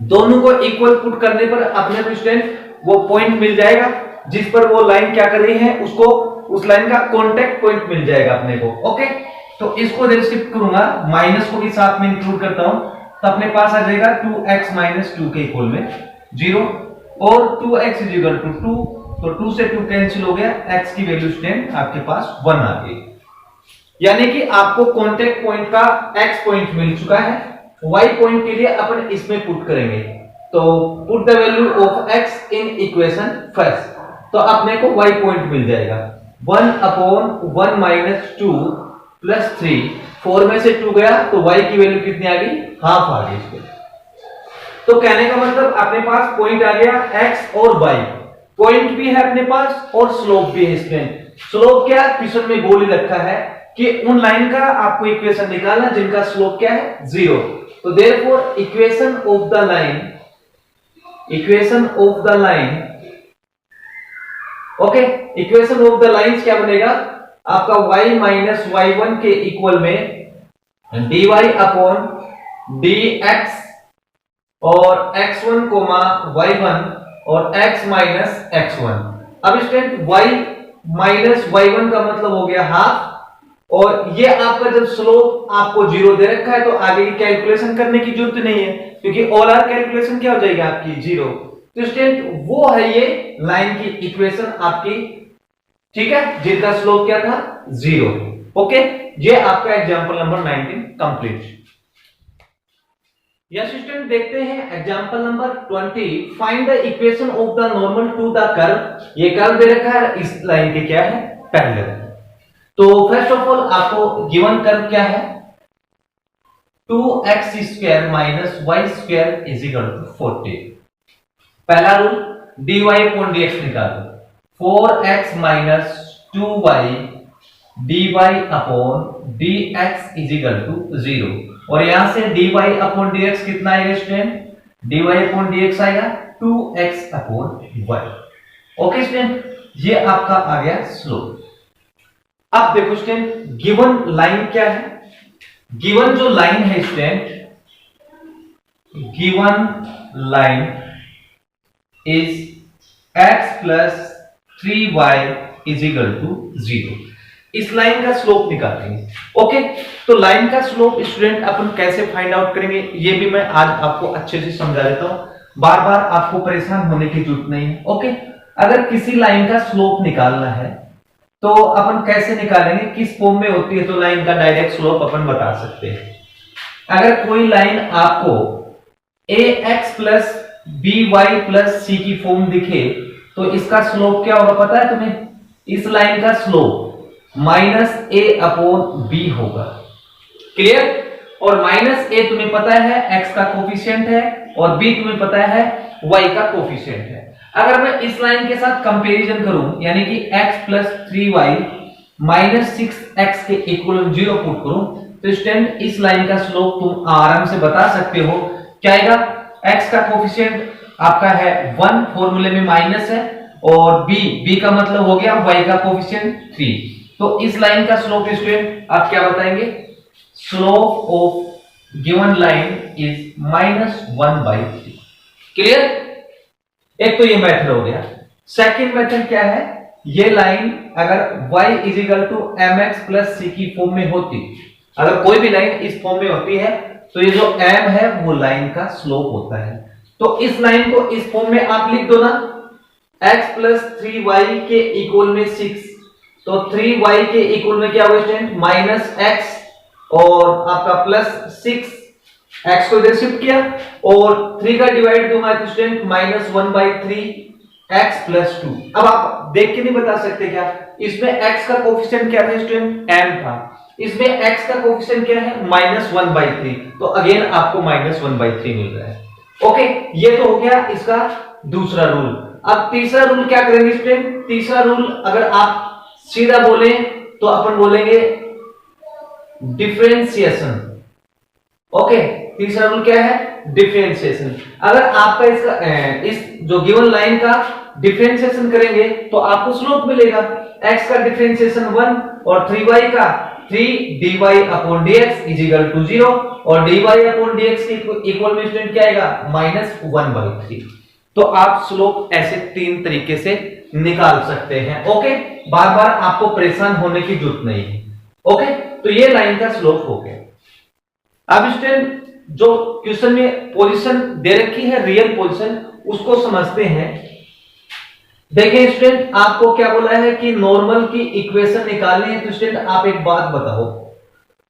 दोनों को इक्वल पुट करने पर अपने को स्टूडेंट वो पॉइंट मिल जाएगा जिस पर वो लाइन क्या कर रही है, उसको उस लाइन का कांटेक्ट पॉइंट मिल जाएगा अपने को। ओके, तो इसको शिफ्ट करूंगा, माइनस को भी साथ में इंक्लूड करता हूं, तो अपने पास आ जाएगा 2x माइनस 2 के इक्वल में 0 और 2x इज इक्वल टू 2, तो 2 से 2 कैंसिल हो गया, x की वैल्यू स्टूडेंट आपके पास 1 आ गई। यानी कि आपको कांटेक्ट पॉइंट का x पॉइंट मिल चुका है, y पॉइंट के लिए अपन इसमें पुट करेंगे, तो put the value of x in equation first, तो अपने को y पॉइंट मिल जाएगा 1 अपॉन 1 माइनस 2 प्लस 3, 4 में से 2 गया तो y की वैल्यू कितनी आ गई, हाफ आ गई इसको। तो कहने का मतलब अपने पास पॉइंट आ गया x और y, पॉइंट भी है अपने पास और स्लोप भी है। इसमें स्लोप क्या क्वेश्चन में बोल ही रखा है कि उन लाइन का आपको इक्वेशन निकालना जिनका स्लोप क्या है 0, तो therefore equation of the line, okay, equation of the lines क्या बनेगा आपका y माइनस y1 के इक्वल में dy अपॉन dx और x1 y1 और x माइनस x1। अब स्टूडेंट y माइनस y1 का मतलब हो गया हाफ, और ये आपका जब स्लोप आपको 0 दे रखा है तो आगे की कैलकुलेशन करने की जरूरत नहीं है, क्योंकि ऑल आर कैलकुलेशन क्या हो जाएगी आपकी 0। तो स्टूडेंट वो है ये लाइन की इक्वेशन आपकी, ठीक है, जिनका स्लोप क्या था 0। ओके, ये आपका example number 19 complete. Yes student, देखते हैं example number 20। Find the equation of the normal to the curve. ये कर्व दे रखा है, इस लाइन के क्या है पैरेलल। तो फर्स्ट ऑफ ऑल आपको गिवन कर्व क्या है 2x square minus y square is equal to 40। पहला रूल dy अपॉन dx निकालो, 4x minus 2y dy upon dx is equal to 0, और यहां से dy अपॉन dx कितना आएगा स्टूडेंट, dy अपॉन dx आएगा 2x upon y। Okay student, ये आपका आ गया स्लोप। अब देखो स्टूडेंट गिवन लाइन क्या है, गिवन जो लाइन है student, given line is x plus 3y is equal to 0। इस लाइन का स्लोप निकालेंगे। ओके, तो लाइन का स्लोप स्टूडेंट अपन कैसे फाइंड आउट करेंगे ये भी मैं आज आपको अच्छे से समझा देता हूं, बार बार आपको परेशान होने की जरूरत नहीं है। ओके, अगर किसी लाइन का स्लोप निकालना है तो अपन कैसे निकालेंगे, किस फॉर्म में होती है, तो लाइन का डायरेक्ट स्लोप अपन बता सकते हैं। अगर कोई लाइन आपको ax plus b y plus c की फॉर्म दिखे तो इसका स्लोप क्या होगा पता है तुम्हें? इस लाइन का स्लोप माइनस ए अपॉन बी होगा। क्लियर? और माइनस ए तुम्हें पता है एक्स का कोफिशिएंट है और बी तुम्हें पता है वाई का कोफिशिएंट है। अगर मैं इस लाइन के साथ कंपैरिजन करूं यानी कि x plus 3y minus 6x के इक्वल 0 पुट करूं तो स्टूडेंट इस लाइन का स्लोप तुम आराम से बता सकते हो क्या आएगा? x का कोफिशिएंट आपका है 1, फॉर्मूले में माइनस है, और b का मतलब हो गया y का कोफिशिएंट 3। तो इस लाइन का स्लोप स्टूडेंट आप क्या बताएंगे? Slope of given line is -1/3। Clear? एक तो ये मेथड हो गया। सेकंड मेथड क्या है? ये लाइन अगर y mx प्लस c की फॉर्म में होती, अगर कोई भी लाइन इस फॉर्म में होती है तो ये जो m है वो लाइन का स्लोप होता है। तो इस लाइन को इस फॉर्म में आप लिख दो ना, x प्लस 3y के इक्वल में 6, तो 3y के इक्वल में क्या होगा स्टूडेंट? माइनस x और आपका प्लस 6, x को इधर शिफ्ट किया और 3 का डिवाइड दूंगा तो स्टूडेंट -1/3 x प्लस 2। अब आप देख के नहीं बता सकते क्या? इसमें x का कोफिशिएंट क्या था स्टूडेंट? m था। इसमें x का कोफिशिएंट क्या है? -1/3, तो अगेन आपको -1/3 मिल रहा है। ओके, ये तो हो गया इसका दूसरा रूल। अब तीसरा रूल क्या करेंगे स्टूडेंट? तीसरा रूल अगर आप सीधा बोले तो अपन बोलेंगे डिफरेंशिएशन। ओके, तीसरा रूल क्या है? डिफरेंशिएशन। अगर आपका इसका इस जो गिवन लाइन का डिफरेंशिएशन करेंगे तो आपको स्लोप मिलेगा। x का डिफरेंशिएशन 1 और 3y का 3 dy upon dx is equal to 0 और dy अपॉन dx के इक्वल में स्टूडेंट क्या आएगा? -1/3। तो आप स्लोप ऐसे 3 तरीके से निकाल सकते हैं। ओके, बार बार आपको परेशान होने की जरूरत नहीं है। ओके, तो ये लाइन का स्लोप हो गया। अब स्टूडेंट जो क्वेश्चन में पोजीशन दे रखी है रियल पोजीशन, उसको समझते हैं। देखिए स्टूडेंट, आपको क्या बोला है कि नॉर्मल की इक्वेशन निकालनी है। तो स्टूडेंट आप एक बात बताओ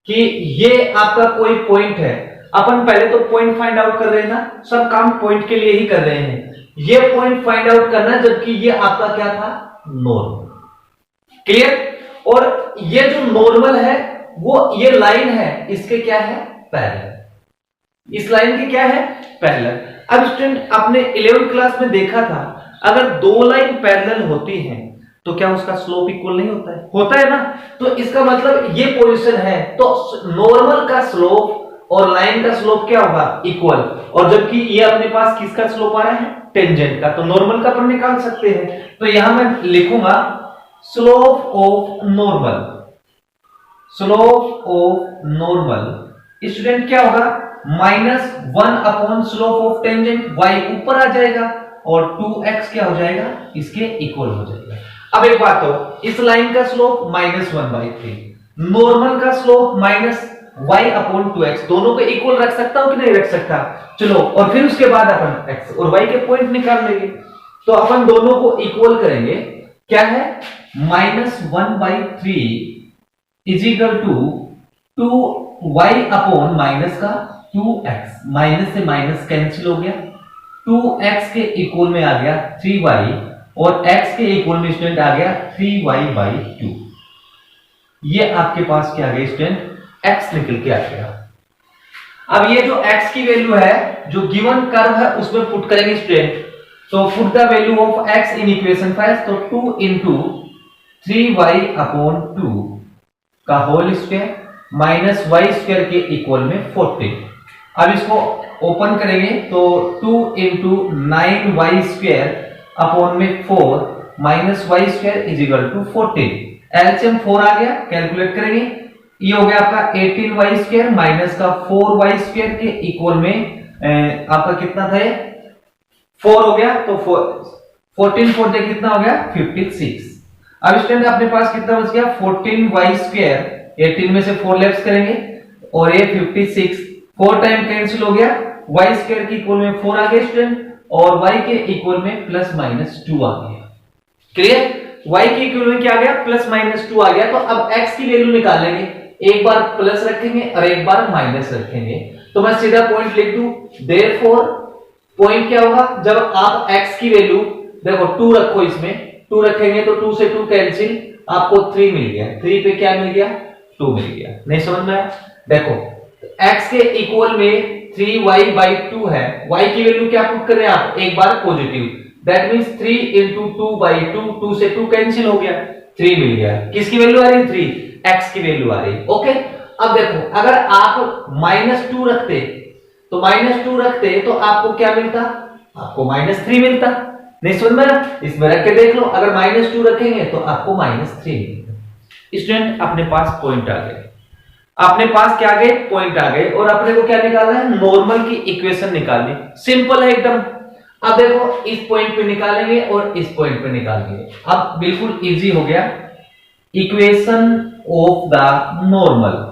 कि ये आपका कोई पॉइंट है, अपन पहले तो पॉइंट फाइंड आउट कर रहे हैं ना, सब काम पॉइंट के लिए ही कर रहे हैं। ये पॉइंट फाइंड आउट करना जबकि ये आपका क्या था? नॉर्मल। क्लियर? और ये जो नॉर्मल है वो ये लाइन है, इसके क्या है? पैरेलल। इस लाइन के क्या है? पैरेलल। अब स्टूडेंट आपने 11th क्लास में देखा था, अगर दो लाइन पैरेलल होती हैं तो क्या उसका स्लोप इक्वल नहीं होता है? होता है ना। तो इसका मतलब ये पोजीशन है तो नॉर्मल का स्लोप और लाइन का स्लोप क्या होगा? इक्वल। और जबकि ये अपने पास किसका स्लोप आ रहा है? टेंजेंट का, तो नॉर्मल का अपन निकाल सकते हैं। तो यहां मैं लिखूंगा slope of normal. Slope of normal student क्या होगा? -1 upon slope of tangent, y ऊपर आ जाएगा और 2x क्या हो जाएगा? इसके इक्वल हो जाएगा। अब एक बात हो, इस लाइन का स्लोप -1/3, नॉर्मल का स्लोप -y अपॉन 2x, दोनों को इक्वल रख सकता हूं कि नहीं रख सकता? चलो, और फिर उसके बाद अपन x और y के पॉइंट निकाल लेंगे। तो अपन दोनों को इक्वल करेंगे। क्या है? -1/3 is equal to 2y upon minus का 2x, माइनस से माइनस कैंसिल हो गया, 2x के इक्वल में आ गया 3y और x के इक्वल में स्टूडेंट आ गया 3y/2। ये आपके पास क्या आ गया स्टूडेंट? x निकल के आ गया। अब ये जो x की वैल्यू है जो गिवन कर्व है उसमें पुट करेंगे स्टूडेंट। तो put the value of x in equation 5, तो 2 into 3y/2 का whole square minus y square के इक्वल में 40। अब इसको ओपन करेंगे तो 2 into 9y² अपॉन में 4 minus y square is equal to 14। LCM 4 आ गया, कैलकुलेट करेंगे। ये हो गया आपका 18y² माइनस का 4y² के इक्वल में आपका कितना था? 4 हो गया, तो 14 4 से कितना हो गया? 56। अब स्टूडेंट अपने पास कितना बच गया? 14y², 18 में से 4 लेफ्ट करेंगे और ये 56, 4 टाइम कैंसिल हो गया, y² के इक्वल में 4 आ गया स्टूडेंट और y के इक्वल में +-2 आ गया। क्लियर? y के इक्वल में क्या आ गया? +-2 आ गया। तो अब x की वैल्यू निकालेंगे, एक बार प्लस रखेंगे और एक बार माइनस रखेंगे। तो मैं सीधा पॉइंट लिख दूं, देयरफॉर पॉइंट क्या होगा, जब आप x की वैल्यू देखो 2 रखो, इसमें 2 रखेंगे तो 2 से 2 कैंसिल, आपको 3 मिल गया। 3 पे क्या मिल गया, 2 मिल गया। नहीं समझ में आया? देखो x के इक्वल में 3y/2 है, y की वैल्यू क्या पुट कर रहे हैं आप, एक बार पॉजिटिव, दैट मींस 3 into 2/2, 2 से 2 कैंसिल हो गया, 3 मिल गया। किसकी वैल्यू आ रही है, 3, x की वैल्यू आ रही है। ओके, अब देखो अगर आप -2 रखते तो -2 रखते तो आपको क्या मिलता, आपको -3 मिलता। नहीं समझ में आया? इसमें रख के देख लो, अगर -2 रखेंगे तो आपको -3 मिलता। स्टूडेंट अपने पास पॉइंट आ गए, अपने पास क्या गए, पॉइंट आ गए, और अपने को क्या निकालना है, नॉर्मल की इक्वेशन निकालनी। सिंपल है एकदम। अब देखो इस पॉइंट पे निकालेंगे और इस पॉइंट पे निकालेंगे, अब बिल्कुल इजी हो गया। Equation of the normal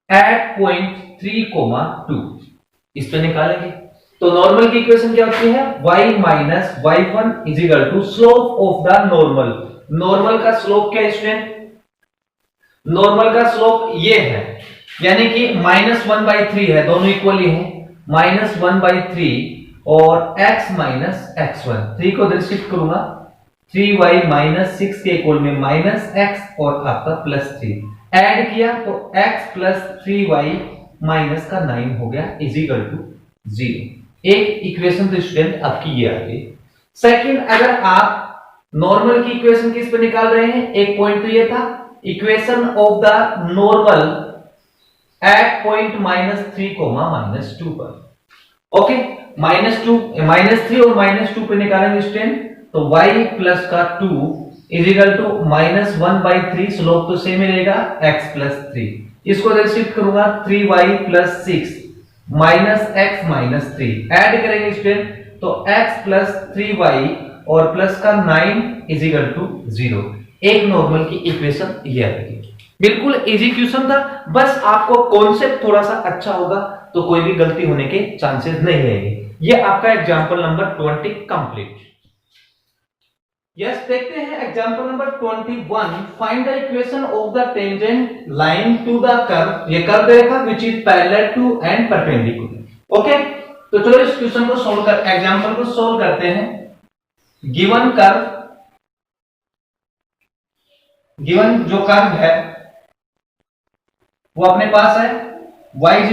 at point 3,2 इस पे निकालेंगे। तो नॉर्मल की इक्वेशन क्या होती है, y minus y1 is equal to slope of the normal. Normal का स्लोप क्या है स्टूडेंट, नॉर्मल का स्लोप ये है, यानी कि -1/3 है, दोनों इक्वली है, -1/3 और x माइनस x1, 3 को इधर शिफ्ट करूंगा, 3y माइनस 6 के इक्वल में -x और आपका +3 ऐड किया तो x प्लस 3y माइनस का 9 हो गया इज इक्वल टू 0। एक इक्वेशन तो स्टूडेंट आपकी ये आ गई। सेकंड, अगर आप नॉर्मल की इक्वेशन किस पे निकाल रहे हैं, एक पॉइंट तो ये था, equation of the normal at point -3, -2 पर। ओके, -3 और -2 पे निकालेंगे स्टूडेंट, तो y प्लस का 2 इज इक्वल टू -1/3, स्लोप तो सेम ही रहेगा, x प्लस 3, इसको इधर शिफ्ट करूंगा, 3y plus 6 minus x minus 3 add करेंगे स्टूडेंट, तो x प्लस 3y और प्लस का 9 इज इक्वल टू 0। एक नॉर्मल की इक्वेशन ये आएगी। बिल्कुल इजी क्वेश्चन था, बस आपको कॉन्सेप्ट थोड़ा सा अच्छा होगा तो कोई भी गलती होने के चांसेस नहीं रहेंगे। ये आपका एग्जांपल नंबर 20 कंप्लीट। यस, देखते हैं example number 21। Find the equation of the tangent line to the curve, ये कर्व रेखा which is parallel to and perpendicular. Okay, तो चलो इस क्वेश्चन को सॉल्व कर, एग्जांपल को सॉल्व करते हैं। गिवन कर्व, गिवन जो कर्व है वो अपने पास है y = x²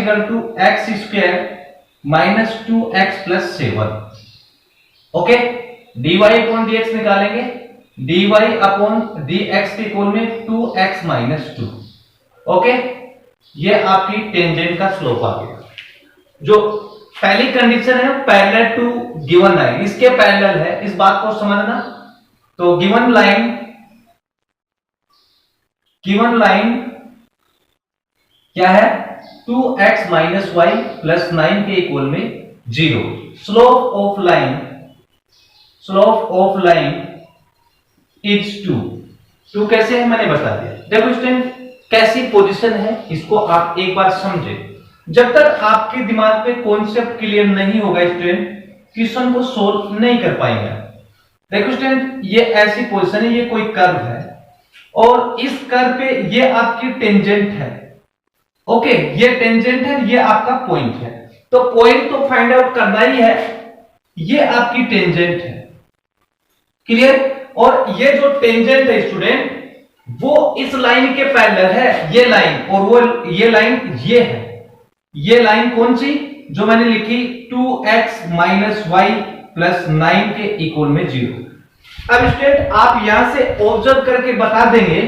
- 2x + 7। Okay, dy upon dx निकालेंगे, dy अपॉन dx के इक्वल में 2x - 2। ओके, ये आपकी टेंजेंट का स्लोप आ गया। जो पहली कंडीशन है पैरेलल टू गिवन लाइन, इसके पैरेलल है, इस बात को समझना। तो गिवन लाइन क्या है, 2x - y + 9 के इक्वल में 0। स्लोप ऑफ लाइन इज 2 कैसे है मैंने बता दिया। देखो स्टूडेंट, कैसी पोजीशन है इसको आप एक बार समझे। जब तक आपके दिमाग पे कॉन्सेप्ट क्लियर नहीं होगा स्टूडेंट, क्वेश्चन को सोल्व नहीं कर पाएंगे। देखो स्टूडेंट, ये ऐसी पोजीशन है, ये कोई कर्व है और इस कर्व पे ये आपकी टेंजेंट है। ओके, ये टेंजेंट है, ये आपका पॉइंट है, तो पॉइंट तो फाइंड आउट करना ही है। ये आपकी टेंजेंट है, क्लियर। और ये जो टेंजेंट है स्टूडेंट, वो इस लाइन के पैरेलल है, ये लाइन, और वो ये लाइन ये है। ये लाइन कौन सी, जो मैंने लिखी 2x - y + 9 के इक्वल में 0। अब स्टूडेंट आप यहां से ऑब्जर्व करके बता देंगे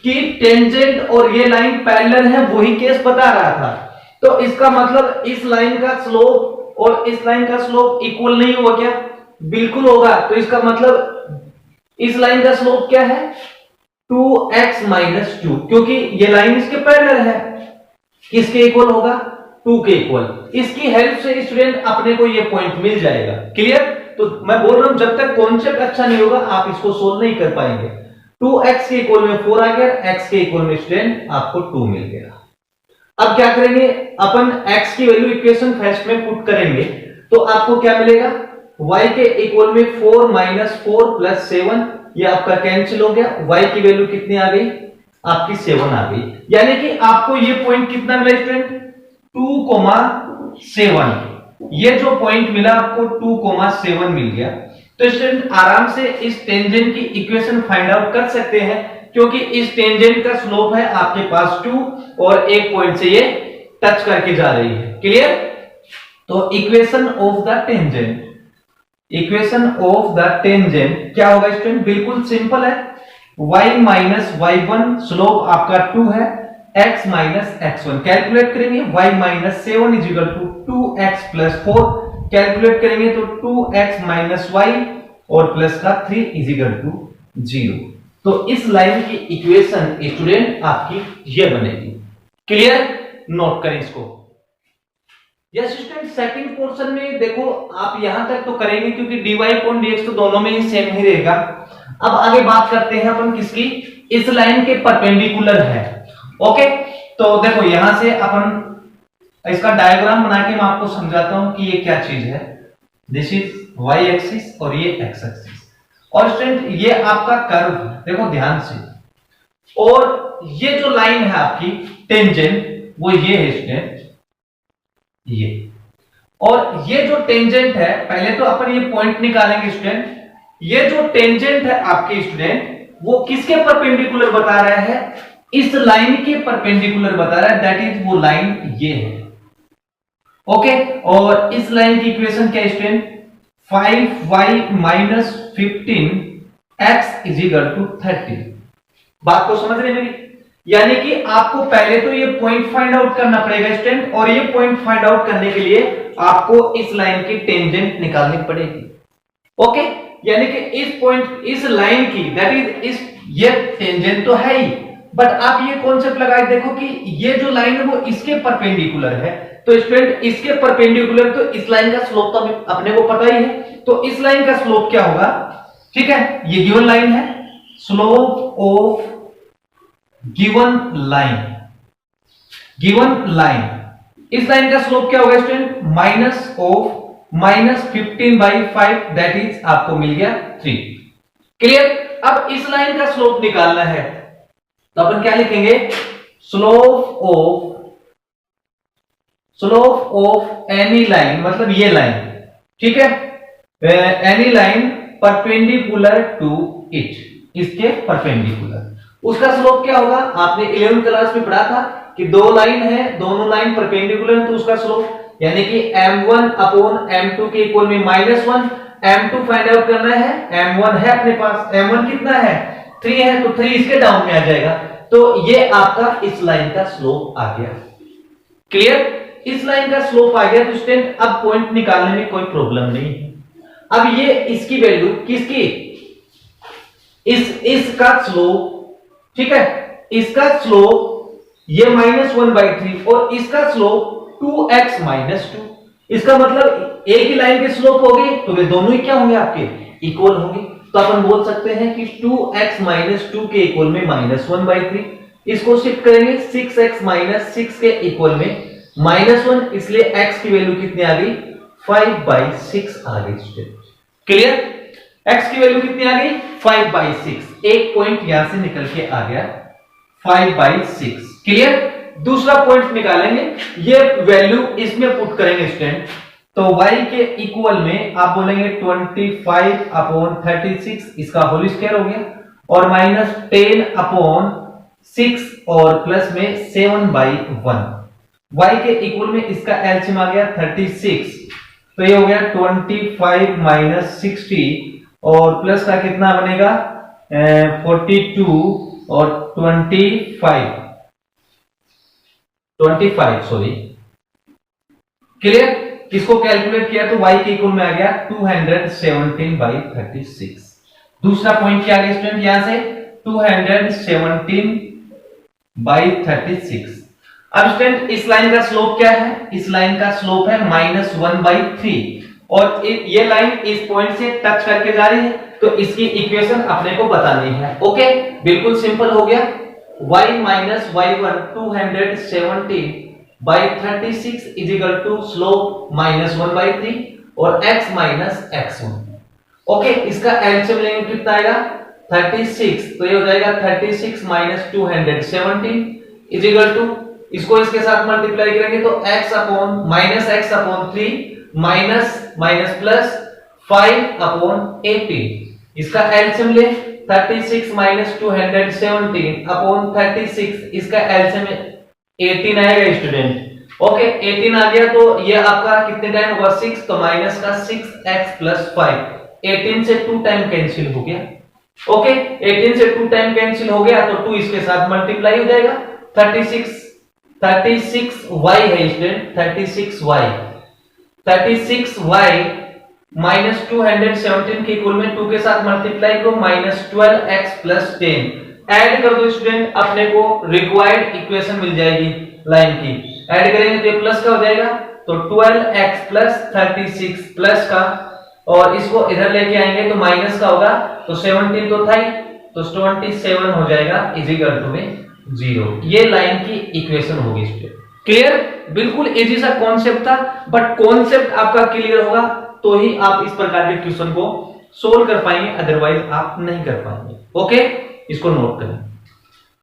कि टेंजेंट और ये लाइन पैरेलल है, वही केस बता रहा था। तो इसका मतलब इस लाइन का स्लोप और इस लाइन का स्लोप इक्वल नहीं हुआ क्या, बिल्कुल होगा। तो इसका मतलब इस लाइन का स्लोप क्या है, 2x - 2, क्योंकि ये लाइन इसके पैरेलल है। किसके इक्वल होगा, 2 के इक्वल। इसकी हेल्प से स्टूडेंट अपने को ये पॉइंट मिल जाएगा, क्लियर। तो मैं बोल रहा हूं जब तक कॉन्सेप्ट अच्छा नहीं होगा आप इसको सोल्व नहीं कर पाएंगे। 2x के इक्वल में 4 आ गया, x के इक्वल में स्टूडेंट आपको 2 मिल गया। अब क्या करेंगे, अपन x की वैल्यू इक्वेशन फर्स्ट में पुट करेंगे, तो आपको क्या मिलेगा, y के इक्वल में 4 - 4 + 7, ये आपका कैंसिल हो गया। y की वैल्यू कितनी आ गई, आपकी 7 आ गई। यानी कि आपको ये पॉइंट कितना मिला स्टूडेंट, 2,7। ये जो पॉइंट मिला आपको 2,7 मिल गया। तो स्टूडेंट आराम से इस टेंजेंट की इक्वेशन फाइंड आउट कर सकते हैं, क्योंकि इस टेंजेंट का स्लोप है आपके पास 2 और एक पॉइंट से ये टच करके जा रही है। क्लियर? तो equation of the tangent, equation of the tangent क्या होगा स्टूडेंट? बिल्कुल सिंपल है, y माइनस y1 स्लोप आपका 2 है, x माइनस x1 कैलकुलेट करेंगे, y minus 7 is equal to 2x plus 4 calculate करेंगे तो 2x माइनस y और प्लस का 3 इज इक्वल टू 0। तो इस लाइन की इक्वेशन स्टूडेंट आपकी ये बनेगी। क्लियर? नोट करें इसको। यस स्टूडेंट, सेकंड पोर्शन में देखो आप यहां तक तो करेंगे क्योंकि dy अपॉन dx तो दोनों में ही सेम ही रहेगा। अब आगे बात करते हैं अपन किसकी? इस लाइन के परपेंडिकुलर है। ओके, तो देखो यहां से अपन इसका डायग्राम बना के मैं आपको समझाता हूं कि ये क्या चीज है। दिस इज y एक्सिस और ये x एक्सिस, और स्टूडेंट ये आपका कर्व देखो ध्यान से, और ये जो लाइन है आपकी टेंजेंट वो ये है स्टूडेंट, ये, और ये जो टेंजेंट है, पहले तो अपन ये पॉइंट निकालेंगे स्टूडेंट। ये जो टेंजेंट है आपके स्टूडेंट वो किसके परपेंडिकुलर बता रहा है? इस लाइन के परपेंडिकुलर बता रहा है, दैट इज वो लाइन ये है। ओके, और इस लाइन की इक्वेशन क्या है student? 5y minus 15x is equal to 30। बात को समझ रहे हैं मेरी? यानी कि आपको पहले तो ये पॉइंट फाइंड आउट करना पड़ेगा स्टूडेंट, और ये पॉइंट फाइंड आउट करने के लिए आपको इस लाइन की टेंजेंट निकालनी पड़ेगी। ओके, यानी कि इस पॉइंट, इस लाइन की, दैट इज इस, ये टेंजेंट तो है ही, बट आप ये कॉन्सेप्ट लगाए देखो कि ये जो लाइन है वो इसके परपेंडिकुलर है। तो स्टूडेंट इसके परपेंडिकुलर, तो इस लाइन का स्लोप तो अपने को पता ही है, तो इस लाइन का स्लोप क्या होगा? ठीक है, ये गिवन लाइन है, slope of given line, given line, इस लाइन का स्लोप क्या होगा student? Minus of minus 15/5, that is आपको मिल गया 3। क्लियर? अब इस लाइन का स्लोप निकालना है तो अपन क्या लिखेंगे? स्लोप ऑफ एनी लाइन, मतलब ये लाइन, ठीक है, any line perpendicular to it, इसके परपेंडिकुलर, उसका स्लोप क्या होगा? आपने 11वीं क्लास में पढ़ा था कि दो लाइन है, दोनों लाइन परपेंडिकुलर है, तो उसका स्लोप यानी कि m1 अपॉन m2 के इक्वल में -1, m2 फाइंड आउट करना है, m1 है अपने पास, m1 कितना है? 3 है, तो 3 इसके डाउन में आ जाएगा, तो ये आपका इस लाइन का स्लोप आ गया। क्लियर? इस लाइन का स्लोप आ गया तो स्टूडेंट अब पॉइंट निकालने में कोई प्रॉब्लम नहीं है। अब ये इसकी वैल्यू किसकी? इसका स्लोप, ठीक है, इसका स्लोप ये -1/3 और इसका स्लोप 2x माइनस 2। इसका मतलब एक ही लाइन के स्लोप हो गए तो वे दोनों ही क्या होंगे? आपके इक्वल होंगे। तो अपन बोल सकते हैं कि 2x माइनस 2 के इक्वल में -1/3, इसको शिफ्ट करेंगे 6x माइनस 6 के इक्वल में -1, इसलिए x की वैल्यू कितनी आ गई? 5/6 आ गई। क्लियर? x की वैल्यू कितनी आ गई? 5/6। एक पॉइंट यहां से निकल के आ गया 5/6। क्लियर? दूसरा पॉइंट निकालेंगे, ये वैल्यू इसमें पुट करेंगे स्टूडेंट, तो y के इक्वल में आप बोलेंगे 25/36, इसका होल स्क्वायर हो गया, और -10/6 और प्लस में 7/1, y के इक्वल में इसका एलसीएम आ गया 36, तो ये हो गया 25 - 60 और प्लस का कितना बनेगा 42 और 25 सॉरी। क्लियर? इसको कैलकुलेट किया तो y के इक्वल में आ गया 217/36। दूसरा पॉइंट क्या आ गया स्टूडेंट? यहां से 217/36। अब स्टूडेंट इस लाइन का स्लोप क्या है? इस लाइन का स्लोप है -1/3 और ये लाइन इस पॉइंट से टच करके जा रही है, तो इसकी इक्वेशन अपने को बतानी है। ओके, बिल्कुल सिंपल हो गया। y minus y1 217/36 is equal to slope -1/3 और x माइनस x1। ओके, इसका एलसीएम लेंगे कितना आएगा 36, तो ये हो जाएगा 36 - 217 इज इक्वल टू, इसको इसके साथ मल्टीप्लाई करेंगे तो x upon -x/3 minus minus plus 5/18। इसका एलसीएम ले 36 माइनस 217 अपॉन 36, इसका एलसीएम 18 आएगा स्टूडेंट। ओके 18 आ गया तो ये आपका कितने टाइम होगा 6, तो माइनस का 6x प्लस 5, 18 से 2 टाइम कैंसिल हो गया। ओके 18 से 2 टाइम कैंसिल हो गया तो 2 इसके साथ मल्टीप्लाई हो जाएगा। 36y है स्टूडेंट, 36y माइनस 217 के इक्वल में 2 के साथ मल्टीप्लाई करो, माइनस 12x प्लस 10 ऐड कर दो स्टूडेंट, अपने को रिक्वायर्ड इक्वेशन मिल जाएगी लाइन की। ऐड करेंगे तो ये प्लस का हो जाएगा, तो 12x प्लस 36 प्लस का, और इसको इधर लेके आएंगे तो माइनस का होगा, तो 17 तो था ही, तो 27 हो जाएगा इज इक्वल टू में 0। ये लाइन की इक्वेशन होगी स्टूडेंट। क्लियर? बिल्कुल इजी सा कॉन्सेप्ट था, बट कॉन्सेप्ट आपका क्लियर होगा तो ही आप इस प्रकार के क्वेश्चन को सोल्व कर पाएंगे, अदरवाइज आप नहीं कर पाएंगे। ओके, इसको नोट करें।